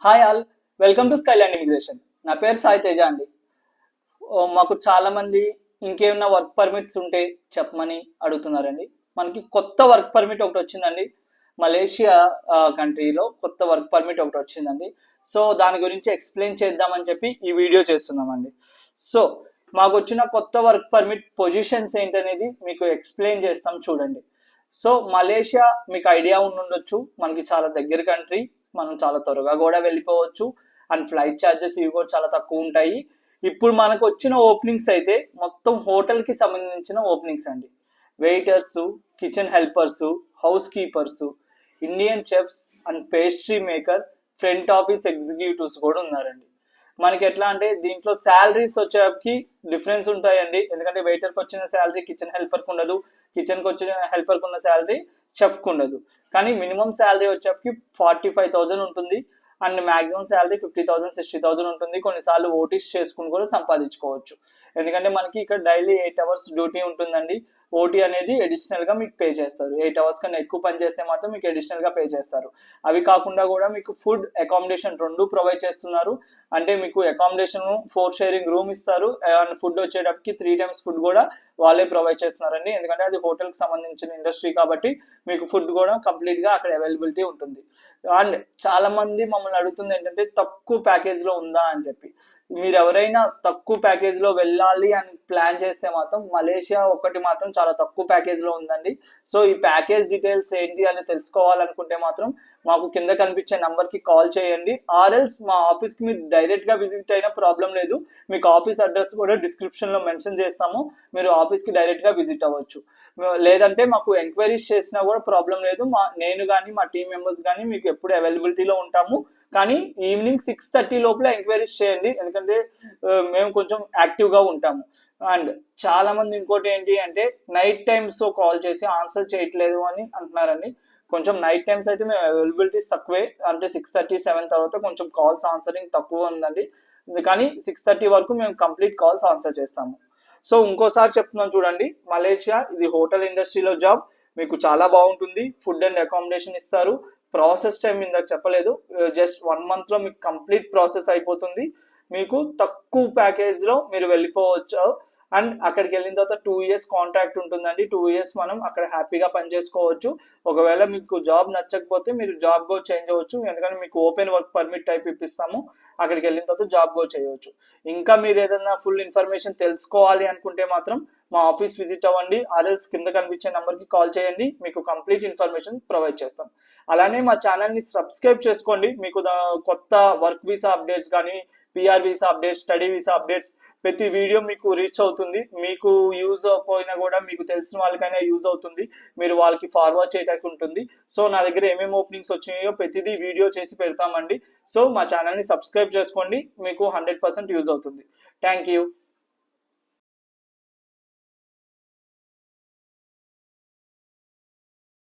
Hi all, welcome to Skyland immigration. నా పేరు సాయి తేజ అండి. మాకు చాలా మంది ఇంకేమైనా వర్క్ పర్మిట్స్ ఉంటే చెప్పమని అడుగుతున్నారండి. మనకి కొత్త వర్క్ పర్మిట్ ఒకటి వచ్చిందండి. మలేషియా కంట్రీలో కొత్త వర్క్ పర్మిట్ ఒకటి వచ్చిందండి. సో దాని గురించి ఎక్స్ప్లెయిన్ చేద్దామని చెప్పి ఈ వీడియో చేస్తున్నామండి. సో మాకు వచ్చిన కొత్త వర్క్ పర్మిట్ పొజిషన్స్ ఏంటనేది మీకు ఎక్స్ప్లెయిన్ చేస్తాం చూడండి. సో మలేషియా మీకు ఐడియా ఉండొచ్చు, మనకి చాలా దగ్గర కంట్రీ, మనం చాలా త్వరగా కూడా వెళ్ళిపోవచ్చు. అండ్ ఫ్లైట్ ఛార్జెస్ ఇవి కూడా చాలా తక్కువ ఉంటాయి. ఇప్పుడు మనకు వచ్చిన ఓపెనింగ్స్ అయితే మొత్తం హోటల్కి సంబంధించిన ఓపెనింగ్స్ అండి. Waiters, kitchen helpers, house keepers, Indian chefs and pastry maker, front office executives కూడా ఉన్నారండి. మనకి ఎట్లా అంటే దీంట్లో శాలరీస్ వచ్చేకి డిఫరెన్స్ ఉంటాయండి. ఎందుకంటే వెయిటర్కి వచ్చిన శాలరీ కిచెన్ హెల్పర్కి ఉండదు, కిచెన్కి వచ్చిన హెల్పర్కి ఉన్న శాలరీ చెఫ్కి ఉండదు. కానీ మినిమం శాలరీ వచ్చేకి 45,000 ఉంటుంది. అండ్ మాక్సిమం శాలరీ 50,000 60,000 ఉంటుంది. కొన్నిసార్లు ఓటీస్ చేసుకుని కూడా సంపాదించుకోవచ్చు. ఎందుకంటే మనకి ఇక్కడ డైలీ 8 అవర్స్ డ్యూటీ ఉంటుందండి. ఓటీ అనేది అడిషనల్గా మీకు పే చేస్తారు. 8 అవర్స్ కన్నా ఎక్కువ పని చేస్తే మాత్రం మీకు అడిషనల్గా పే చేస్తారు. అవి కాకుండా కూడా మీకు ఫుడ్, అకామిడేషన్ 2 ప్రొవైడ్ చేస్తున్నారు. అంటే మీకు అకామిడేషన్ 4 షేరింగ్ రూమ్ ఇస్తారు. అండ్ ఫుడ్ వచ్చేటప్పటికి 3 times ఫుడ్ కూడా వాళ్ళే ప్రొవైడ్ చేస్తున్నారండి. ఎందుకంటే అది హోటల్కి సంబంధించిన ఇండస్ట్రీ కాబట్టి మీకు ఫుడ్ కూడా కంప్లీట్గా అక్కడ అవైలబిలిటీ ఉంటుంది. అండ్ చాలా మంది మమ్మల్ని అడుగుతుంది ఏంటంటే తక్కువ ప్యాకేజ్లో ఉందా అని చెప్పి. మీరు ఎవరైనా తక్కువ ప్యాకేజ్లో వెళ్ళాలి అని ప్లాన్ చేస్తే మాత్రం మలేషియా ఒకటి మాత్రం చాలా తక్కువ ప్యాకేజ్లో ఉందండి. సో ఈ ప్యాకేజ్ డీటెయిల్స్ ఏంటి అని తెలుసుకోవాలనుకుంటే మాత్రం మాకు కింద కనిపించే నెంబర్కి కాల్ చేయండి. ఆర్ఎల్స్ మా ఆఫీస్కి మీరు డైరెక్ట్గా విజిట్ అయినా ప్రాబ్లం లేదు. మీకు ఆఫీస్ అడ్రస్ కూడా డిస్క్రిప్షన్లో మెన్షన్ చేస్తాము, మీరు ఆఫీస్కి డైరెక్ట్గా విజిట్ అవ్వచ్చు. లేదంటే మాకు ఎంక్వైరీస్ చేసినా కూడా ప్రాబ్లం లేదు. నేను కానీ మా టీం మెంబర్స్ కానీ మీకు ఎప్పుడు అవైలబిలిటీలో ఉంటాము. కానీ ఈవినింగ్ 6:30 లోపల ఎంక్వైరీస్ చేయండి, ఎందుకంటే మేము కొంచెం యాక్టివ్గా ఉంటాము. అండ్ చాలా మంది ఇంకోటి ఏంటి అంటే నైట్ టైమ్స్ కాల్ చేసి ఆన్సర్ చేయట్లేదు అని అంటున్నారండి. కొంచెం నైట్ టైమ్స్ అయితే మేము అవైలబిలిటీస్ తక్కువే, అంటే 6:30 7 తర్వాత కొంచెం కాల్స్ ఆన్సరింగ్ తక్కువ ఉందండి. కానీ 6:30 వరకు మేము కంప్లీట్ కాల్స్ ఆన్సర్ చేస్తాము. సో ఇంకోసారి చెప్తున్నాను చూడండి, మలేషియా ఇది హోటల్ ఇండస్ట్రీలో జాబ్. మీకు చాలా బాగుంటుంది. ఫుడ్ అండ్ అకామిడేషన్ ఇస్తారు. ప్రాసెస్ టైం ఇందాక చెప్పలేదు, జస్ట్ 1 monthలో మీకు కంప్లీట్ ప్రాసెస్ అయిపోతుంది. మీకు తక్కువ ప్యాకేజ్లో మీరు వెళ్ళిపోవచ్చు. అండ్ అక్కడికి వెళ్ళిన తర్వాత 2 years కాంట్రాక్ట్ ఉంటుందండి. 2 years మనం అక్కడ హ్యాపీగా పని చేసుకోవచ్చు. ఒకవేళ మీకు జాబ్ నచ్చకపోతే మీరు జాబ్ కూడా చేంజ్ అవ్వచ్చు, ఎందుకంటే మీకు ఓపెన్ వర్క్ పర్మిట్ టైప్ ఇప్పిస్తాము. అక్కడికి వెళ్ళిన తర్వాత జాబ్ కూడా చేయవచ్చు. ఇంకా మీరు ఏదైనా ఫుల్ ఇన్ఫర్మేషన్ తెలుసుకోవాలి అనుకుంటే మాత్రం మా ఆఫీస్ విజిట్ అవ్వండి. ఆర్ఎల్స్ కింద కనిపించే నెంబర్కి కాల్ చేయండి, మీకు కంప్లీట్ ఇన్ఫర్మేషన్ ప్రొవైడ్ చేస్తాం. అలానే మా ఛానల్ని సబ్స్క్రైబ్ చేసుకోండి. మీకు కొత్త వర్క్ వీసా అప్డేట్స్ కానీ, PR visa updates, study visa updates ప్రతి వీడియో మీకు రీచ్ అవుతుంది. మీకు యూజ్ అయిపోయినా కూడా మీకు తెలిసిన వాళ్ళకైనా యూజ్ అవుతుంది, మీరు వాళ్ళకి ఫార్వర్డ్ చేయడానికి ఉంటుంది. సో నా దగ్గర ఏమేమి ఓపెనింగ్స్ వచ్చినాయో ప్రతిదీ వీడియో చేసి పెడతామండి. సో మా ఛానల్ని సబ్స్క్రైబ్ చేసుకోండి, మీకు 100% యూజ్ అవుతుంది. Thank you.